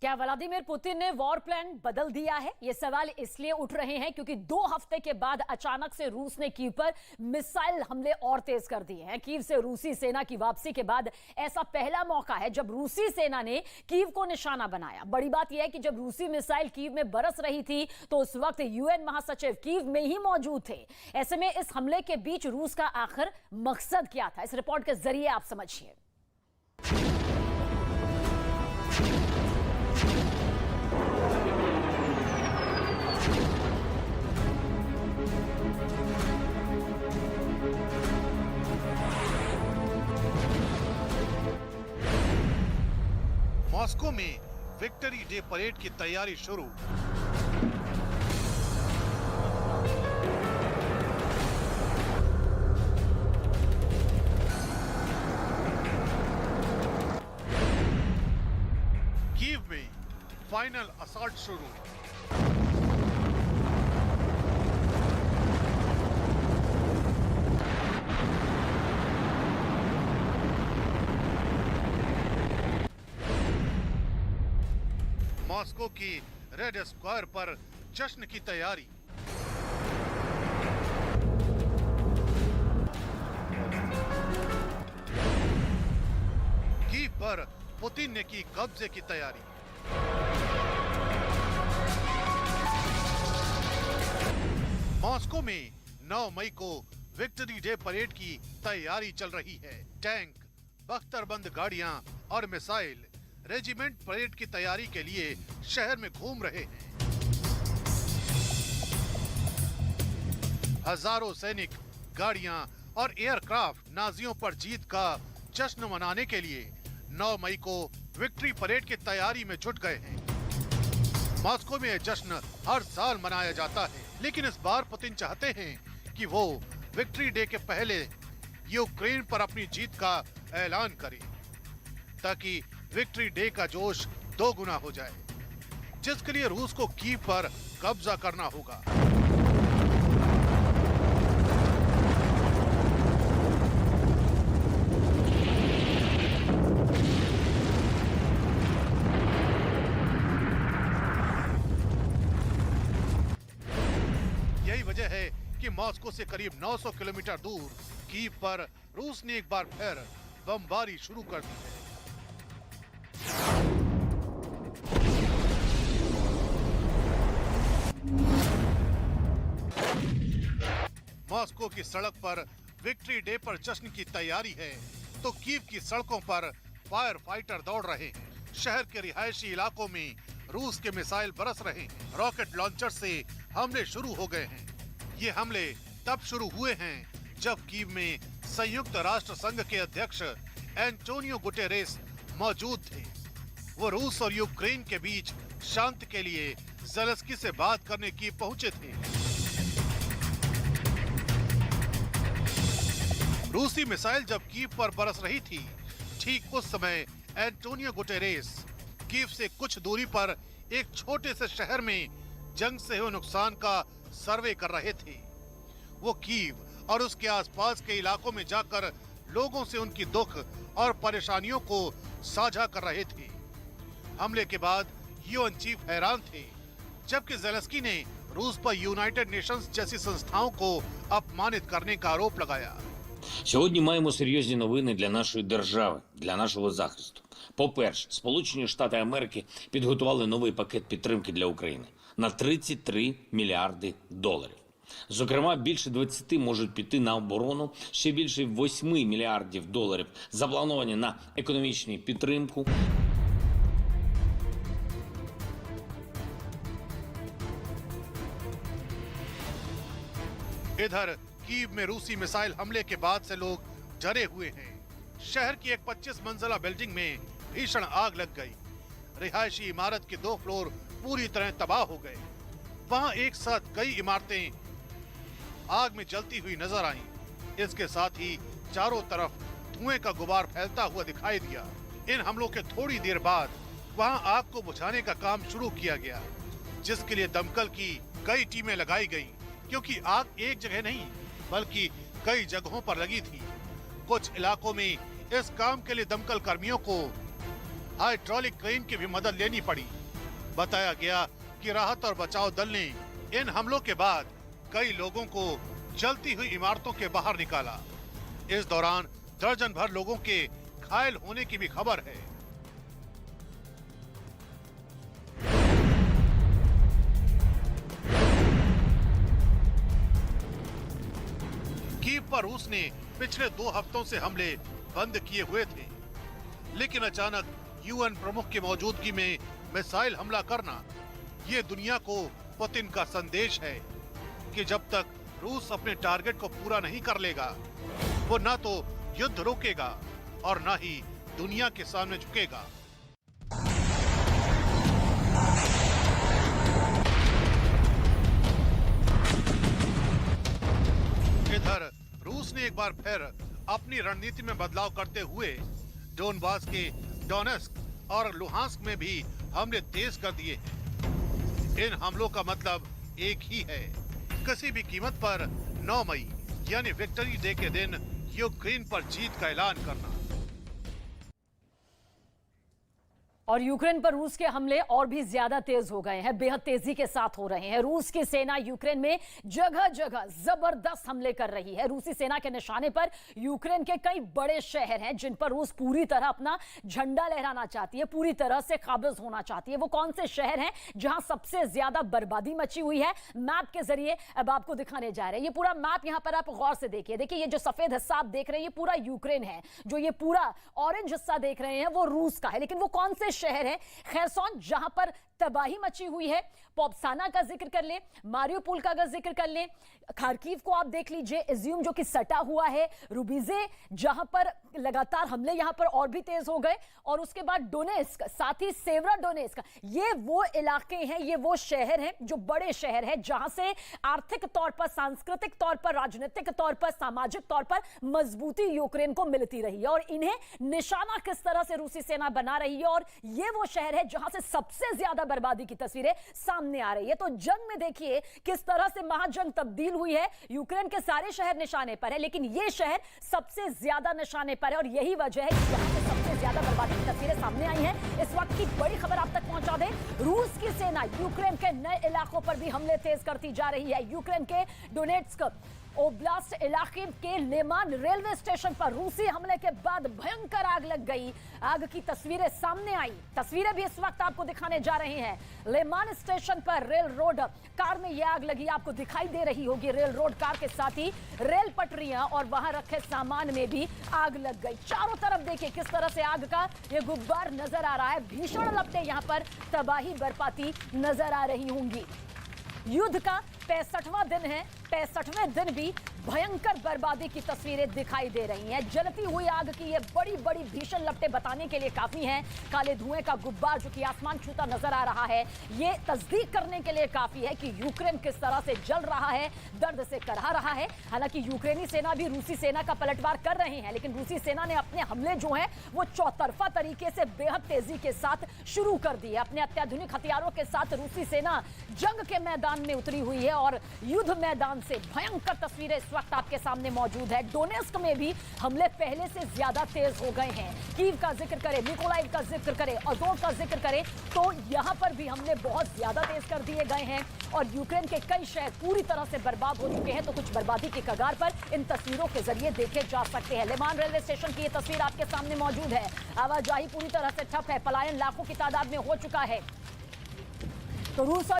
क्या Vladimir Putin ने war plan बदल दिया है? ये सवाल इसलिए उठ रहे हैं क्योंकि 2 हफ्ते के बाद अचानक से रूस ने कीव पर मिसाइल हमले और तेज कर दिए हैं। कीव से रूसी सेना की वापसी के बाद ऐसा पहला मौका है जब रूसी सेना ने कीव को निशाना बनाया। बड़ी बात यह है कि जब रूसी मिसाइल कीव में बरस रही थी तो उस वक्त यूएन महासचिव कीव में ही मौजूद थे। ऐसे में इस हमले के बीच रूस का आखिर मकसद क्या था, इस रिपोर्ट के जरिए आप समझिए। मॉस्को में विक्ट्री डे परेड की तैयारी शुरू। कीव में फाइनल असॉल्ट शुरू। मॉस्को की रेड स्क्वायर पर जश्न की तैयारी। कीव पर पुतिन ने की कब्जे की तैयारी। मॉस्को में 9 मई को विक्ट्री डे परेड की तैयारी चल रही है। टैंक, बख्तरबंद गाड़ियां और मिसाइल रेजिमेंट परेड की तैयारी के लिए शहर में घूम रहे हैं। हजारों सैनिक, गाड़ियां और एयरक्राफ्ट नाजियों पर जीत का जश्न मनाने के लिए 9 मई को विक्ट्री परेड की तैयारी में जुट गए हैं। मॉस्को में यह जश्न हर साल मनाया जाता है, लेकिन इस बार पुतिन चाहते हैं कि वो विक्ट्री डे के पहले यूक्रेन पर अपनी जीत का ऐलान करें, ताकि विक्ट्री डे का जोश 2 गुना हो जाए, जिसके लिए रूस को कीव पर कब्जा करना होगा। यही वजह है कि मॉस्को से करीब 900 किलोमीटर दूर कीव पर रूस ने एक बार फिर बमबारी शुरू कर दी है। मॉस्को की सड़क पर विक्ट्री डे पर जश्न की तैयारी है तो कीव की सड़कों पर फायर फाइटर दौड़ रहे हैं। शहर के रिहायशी इलाकों में रूस के मिसाइल बरस रहे हैं। रॉकेट लॉन्चर से हमले शुरू हो गए हैं। ये हमले तब शुरू हुए हैं जब कीव में संयुक्त राष्ट्र संघ के अध्यक्ष एंटोनियो गुटेरेस मौजूद थे। वो रूस और यूक्रेन के बीच शांति के लिए ज़ेलेंस्की से बात करने की पहुंचे थे। रूसी मिसाइल जब कीव पर बरस रही थी, ठीक उस समय एंटोनियो गुटेरेस कीव से कुछ दूरी पर एक छोटे से शहर में जंग से हुए नुकसान का सर्वे कर रहे थे। वो कीव और उसके आसपास के इलाकों में जाकर लोगों से उनकी दुख और परेशानियों को साझा कर रहे थे। हमले के बाद यूएन चीफ हैरान थे, जबकि ज़ेलेंस्की ने रूस पर यूनाइटेड नेशंस जैसी संस्थाओं को अपमानित करने का आरोप लगाया। Сьогодні маємо серйозні новини для нашої держави, для нашого захисту. По-перше, Сполучені Штати Америки підготували новий пакет підтримки для України на 33 мільярди доларів. Зокрема, більше 20 можуть піти на оборону, ще більше 8 мільярдів доларів заплановані на економічну підтримку. इधर कीव में रूसी मिसाइल हमले के बाद से लोग डरे हुए हैं। शहर की एक 25 मंजिला बिल्डिंग में भीषण आग लग गई। रिहायशी इमारत के 2 फ्लोर पूरी तरह तबाह हो गए। वहां एक साथ कई इमारतें आग में जलती हुई नजर आईं। इसके साथ ही चारों तरफ धुएं का गुबार फैलता हुआ दिखाई दिया। इन हमलों के थोड़ी देर बाद वहां आग को बुझाने का काम शुरू किया गया, जिसके लिए दमकल की कई टीमें लगाई गईं, क्योंकि आग एक जगह नहीं बल्कि कई जगहों पर लगी थी। कुछ इलाकों में इस काम के लिए दमकल कर्मियों को हाइड्रोलिक क्रेन की भी मदद लेनी पड़ी। बताया गया कि राहत और बचाव दल ने इन हमलों के बाद कई लोगों को जलती हुई इमारतों के बाहर निकाला। इस दौरान दर्जन भर लोगों के घायल होने की भी खबर है। कीव पर रूस ने पिछले 2 हफ्तों से हमले बंद किए हुए थे, लेकिन अचानक यूएन प्रमुख की मौजूदगी में मिसाइल हमला करना ये दुनिया को पुतिन का संदेश है कि जब तक रूस अपने टारगेट को पूरा नहीं कर लेगा, वो ना तो युद्ध रोकेगा और ना ही दुनिया के सामने झुकेगा। इधर रूस ने एक बार फिर अपनी रणनीति में बदलाव करते हुए डोनबास के डोनेस्क और लुहांस्क में भी हमले तेज कर दिए हैं। इन हमलों का मतलब एक ही है, किसी भी कीमत पर 9 मई यानी विक्ट्री डे के दिन यूक्रेन पर जीत का ऐलान करना। और यूक्रेन पर रूस के हमले और भी ज्यादा तेज हो गए हैं, बेहद तेजी के साथ हो रहे हैं। रूस की सेना यूक्रेन में जगह जगह जबरदस्त हमले कर रही है। रूसी सेना के निशाने पर यूक्रेन के कई बड़े शहर हैं जिन पर रूस पूरी तरह अपना झंडा लहराना चाहती है, पूरी तरह से काबिज होना चाहती है। वो कौन से शहर हैं जहां सबसे ज्यादा बर्बादी मची हुई है, मैप के जरिए अब आपको दिखाने जा रहे हैं। ये पूरा मैप यहां पर आप गौर से देखिए। देखिए ये जो सफेद हिस्सा आप देख रहे हैं ये पूरा यूक्रेन है, जो ये पूरा ऑरेंज हिस्सा देख रहे हैं वो रूस का है। लेकिन वो कौन से शहर है? खैरसोन जहां पर तबाही मची हुई है, पोप्साना का जिक्र कर ले, मारियोपोल का अगर जिक्र कर ले, खार्किव को आप देख लीजिए, इज्यूम जो कि सटा हुआ है, रुबीजे जहां पर लगातार हमले यहां पर और भी तेज हो गए, और उसके बाद डोनेस्क, साथ ही सेवरा डोनेस्क। ये वो इलाके हैं, ये वो शहर हैं जो बड़े शहर हैं जहां से आर्थिक तौर पर, सांस्कृतिक तौर पर, राजनीतिक तौर पर, सामाजिक तौर पर मजबूती यूक्रेन को मिलती रही है और इन्हें निशाना किस तरह से रूसी सेना बना रही है। और ये वो शहर है जहां से सबसे ज्यादा बर्बादी की तस्वीरें सामने आ रही है। तो जंग में देखिए किस तरह से महाजंग तब्दील हुई है। यूक्रेन के सारे शहर निशाने पर है, लेकिन ये शहर सबसे ज्यादा निशाने पर है और यही वजह है कि यहां से सबसे ज्यादा बर्बादी की तस्वीरें सामने आई हैं। इस वक्त की बड़ी खबर आप तक पहुंचा दें, रूस की सेना यूक्रेन के नए इलाकों पर भी हमले तेज करती जा रही है। यूक्रेन के डोनेट्स्क ओब्लास्ट इलाके के लेमान रेलवे स्टेशन पर रूसी हमले के बाद भयंकर आग लग गई। आग की तस्वीरें सामने आई, तस्वीरें भी इस वक्त आपको दिखाने जा रहे हैं। लेमान स्टेशन पर रेल रोड कार में यह आग लगी, आपको दिखाई दे रही होगी। रेल रोड कार के साथ ही रेल पटरियां और वहां रखे सामान में भी आग लग गई। चारों तरफ देखिए किस तरह से आग का ये गुब्बार नजर आ रहा है। भीषण लपटें यहां पर तबाही बरपाती नजर आ रही होंगी। युद्ध का 65वां दिन है, 65वें दिन भी भयंकर बर्बादी की तस्वीरें दिखाई दे रही हैं। जलती हुई आग की ये बड़ी बड़ी भीषण लपटें बताने के लिए काफी हैं। काले धुएं का गुब्बार जो कि आसमान छूता नजर आ रहा है, ये तस्दीक करने के लिए काफी है कि यूक्रेन किस तरह से जल रहा है, दर्द से करहा रहा है। हालांकि यूक्रेनी सेना भी रूसी सेना का पलटवार कर रहे हैं, लेकिन रूसी सेना ने अपने हमले जो हैं वो चौतरफा तरीके से बेहद तेजी के साथ शुरू कर दिए। अपने अत्याधुनिक हथियारों के साथ रूसी सेना जंग के मैदान में उतरी हुई है और युद्ध मैदान से भयंकर तस्वीरें इस वक्त आपके सामने मौजूद है। डोनेस्क में भी हमले पहले से ज्यादा तेज हो गए हैं। कीव का जिक्र करें, मिकोलाइव का जिक्र करें, अज़ोव का जिक्र करें, तो यहां पर भी हमले बहुत ज्यादा तेज कर दिए गए हैं और यूक्रेन के कई शहर पूरी तरह से बर्बाद हो चुके हैं। तो कुछ बर्बादी की कगार पर इन तस्वीरों के जरिए देखे जा सकते हैं। लेमान रेलवे स्टेशन की यह तस्वीर आपके सामने मौजूद है। आवाजाही पूरी तरह से ठप है, पलायन लाखों की तादाद में हो चुका है। तो रूस